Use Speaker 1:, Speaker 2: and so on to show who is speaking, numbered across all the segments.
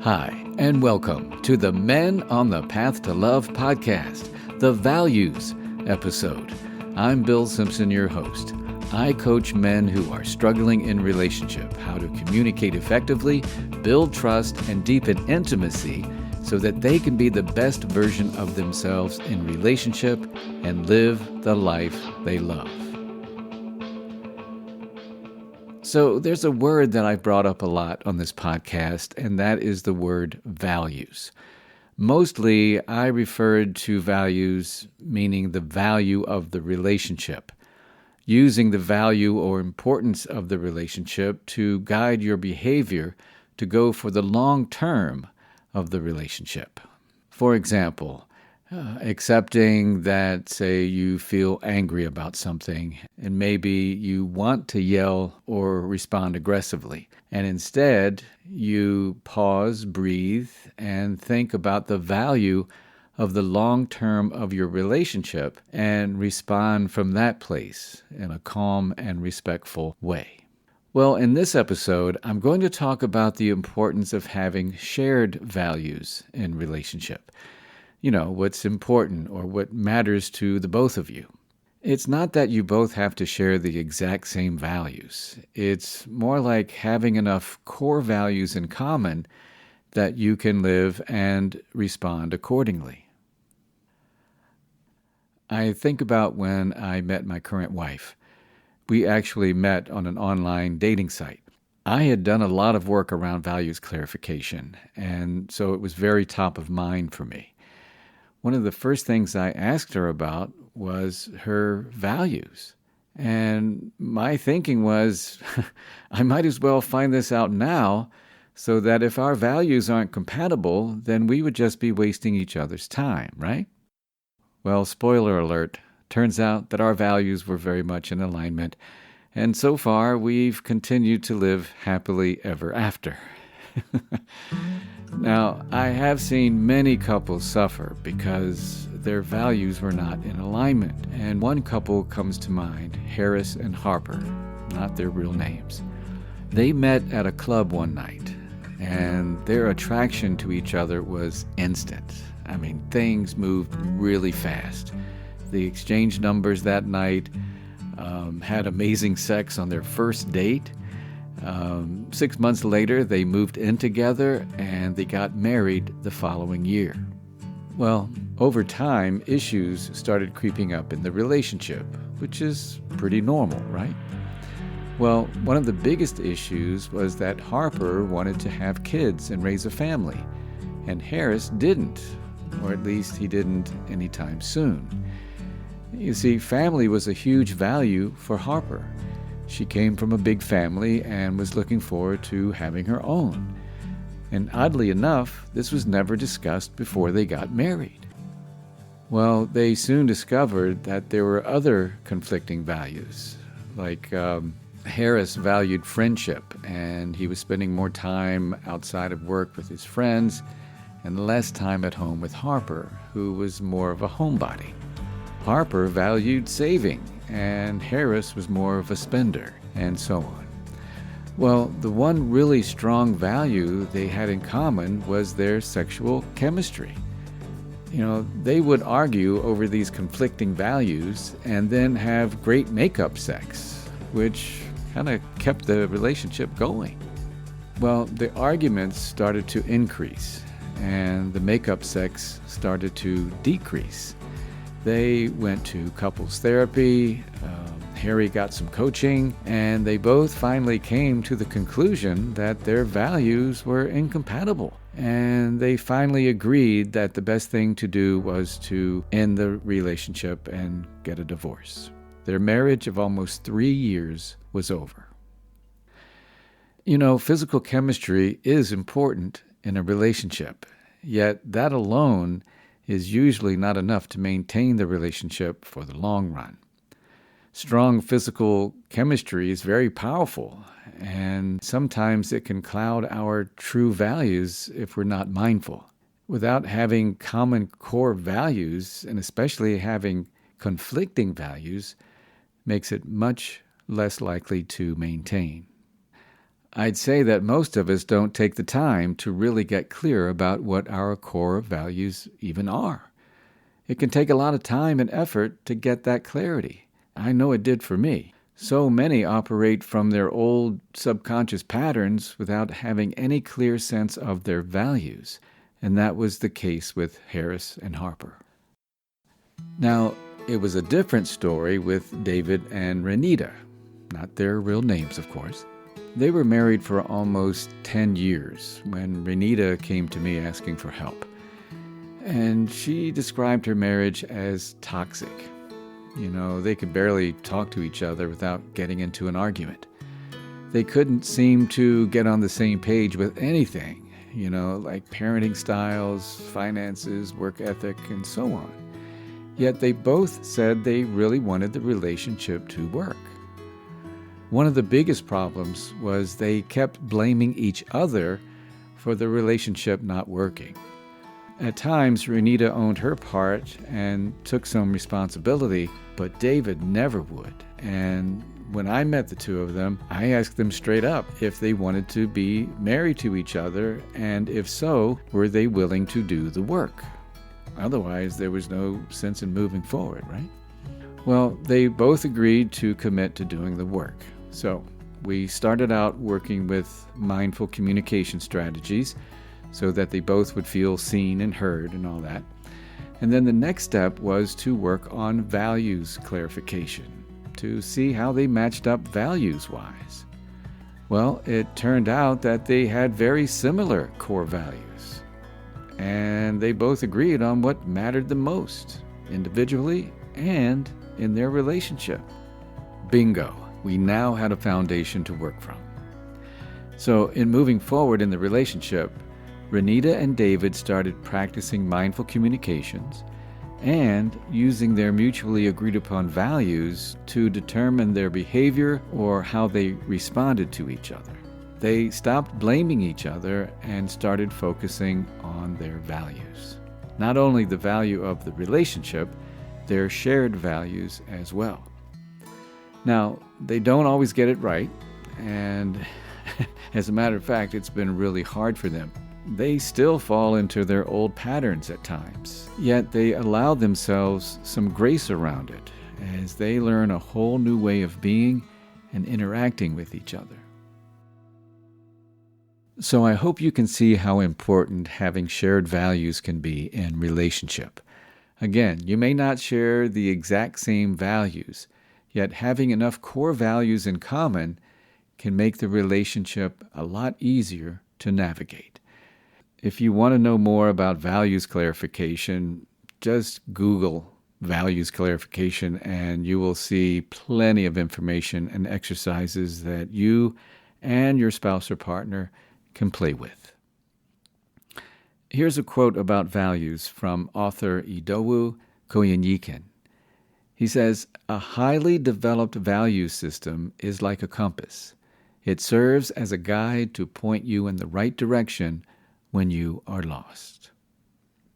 Speaker 1: Hi, and welcome to the Men on the Path to Love podcast, the Values episode. I'm Bill Simpson, your host. I coach men who are struggling in relationship, how to communicate effectively, build trust, and deepen intimacy so that they can be the best version of themselves in relationship and live the life they love. So there's a word that I've brought up a lot on this podcast, and that is the word values. Mostly, I referred to values meaning the value of the relationship, using the value or importance of the relationship to guide your behavior to go for the long term of the relationship. For example, accepting that, say, you feel angry about something and maybe you want to yell or respond aggressively. And instead, you pause, breathe, and think about the value of the long term of your relationship and respond from that place in a calm and respectful way. Well, in this episode, I'm going to talk about the importance of having shared values in relationship. You know, what's important or what matters to the both of you. It's not that you both have to share the exact same values. It's more like having enough core values in common that you can live and respond accordingly. I think about when I met my current wife. We actually met on an online dating site. I had done a lot of work around values clarification, and so it was very top of mind for me. One of the first things I asked her about was her values. And my thinking was, I might as well find this out now so that if our values aren't compatible, then we would just be wasting each other's time, right? Well, spoiler alert, turns out that our values were very much in alignment. And so far, we've continued to live happily ever after. Now, I have seen many couples suffer because their values were not in alignment. And one couple comes to mind, Harris and Harper, not their real names. They met at a club one night, and their attraction to each other was instant. I mean, things moved really fast. They exchanged numbers that night, had amazing sex on their first date. 6 months later, they moved in together and they got married the following year. Well, over time, issues started creeping up in the relationship, which is pretty normal, right? Well, one of the biggest issues was that Harper wanted to have kids and raise a family, and Harris didn't, or at least he didn't anytime soon. You see, family was a huge value for Harper. She came from a big family and was looking forward to having her own. And oddly enough, this was never discussed before they got married. Well, they soon discovered that there were other conflicting values. Like Harris valued friendship, and he was spending more time outside of work with his friends and less time at home with Harper, who was more of a homebody. Harper valued saving, and Harris was more of a spender, and so on. Well, the one really strong value they had in common was their sexual chemistry. You know, they would argue over these conflicting values and then have great make-up sex, which kind of kept the relationship going. Well, the arguments started to increase, and the make-up sex started to decrease. They went to couples therapy, Harry got some coaching, and they both finally came to the conclusion that their values were incompatible. And they finally agreed that the best thing to do was to end the relationship and get a divorce. Their marriage of almost 3 years was over. You know, physical chemistry is important in a relationship, yet that alone is usually not enough to maintain the relationship for the long run. Strong physical chemistry is very powerful, and sometimes it can cloud our true values if we're not mindful. Without having common core values, and especially having conflicting values, makes it much less likely to maintain. I'd say that most of us don't take the time to really get clear about what our core values even are. It can take a lot of time and effort to get that clarity. I know it did for me. So many operate from their old subconscious patterns without having any clear sense of their values, and that was the case with Harris and Harper. Now, it was a different story with David and Renita. Not their real names, of course. They were married for almost 10 years when Renita came to me asking for help. And she described her marriage as toxic. They could barely talk to each other without getting into an argument. They couldn't seem to get on the same page with anything, like parenting styles, finances, work ethic, and so on. Yet they both said they really wanted the relationship to work. One of the biggest problems was they kept blaming each other for the relationship not working. At times, Renita owned her part and took some responsibility, but David never would. And when I met the two of them, I asked them straight up if they wanted to be married to each other, and if so, were they willing to do the work? Otherwise, there was no sense in moving forward, right? Well, they both agreed to commit to doing the work. So we started out working with mindful communication strategies so that they both would feel seen and heard and all that. And then the next step was to work on values clarification, to see how they matched up values-wise. Well, it turned out that they had very similar core values, and they both agreed on what mattered the most, individually and in their relationship. Bingo! We now had a foundation to work from. So in moving forward in the relationship, Renita and David started practicing mindful communications and using their mutually agreed upon values to determine their behavior or how they responded to each other. They stopped blaming each other and started focusing on their values. Not only the value of the relationship, their shared values as well. Now, they don't always get it right, and as a matter of fact, it's been really hard for them. They still fall into their old patterns at times, yet they allow themselves some grace around it as they learn a whole new way of being and interacting with each other. So I hope you can see how important having shared values can be in relationship. Again, you may not share the exact same values, yet having enough core values in common can make the relationship a lot easier to navigate. If you want to know more about values clarification, just Google values clarification and you will see plenty of information and exercises that you and your spouse or partner can play with. Here's a quote about values from author Idowu Koyanyikan. He says, "A highly developed value system is like a compass. It serves as a guide to point you in the right direction when you are lost."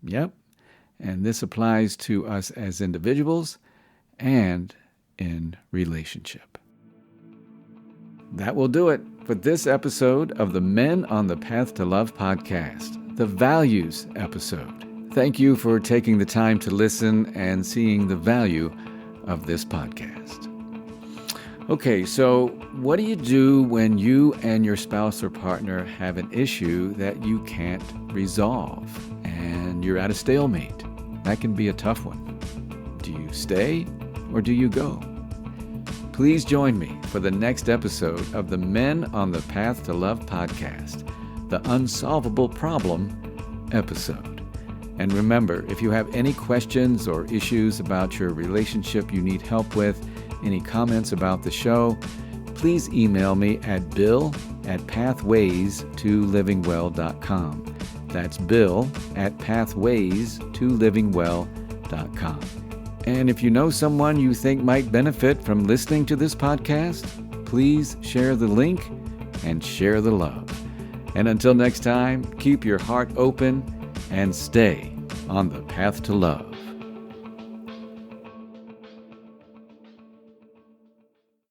Speaker 1: Yep, and this applies to us as individuals and in relationship. That will do it for this episode of the Men on the Path to Love podcast, the Values episode. Thank you for taking the time to listen and seeing the value of this podcast. Okay, so what do you do when you and your spouse or partner have an issue that you can't resolve and you're at a stalemate? That can be a tough one. Do you stay or do you go? Please join me for the next episode of the Men on the Path to Love podcast, the Unsolvable Problem episode. And remember, if you have any questions or issues about your relationship you need help with, any comments about the show, please email me at bill@pathways2livingwell.com. That's bill@pathways2livingwell.com. And if you know someone you think might benefit from listening to this podcast, please share the link and share the love. And until next time, keep your heart open and stay on the path to love.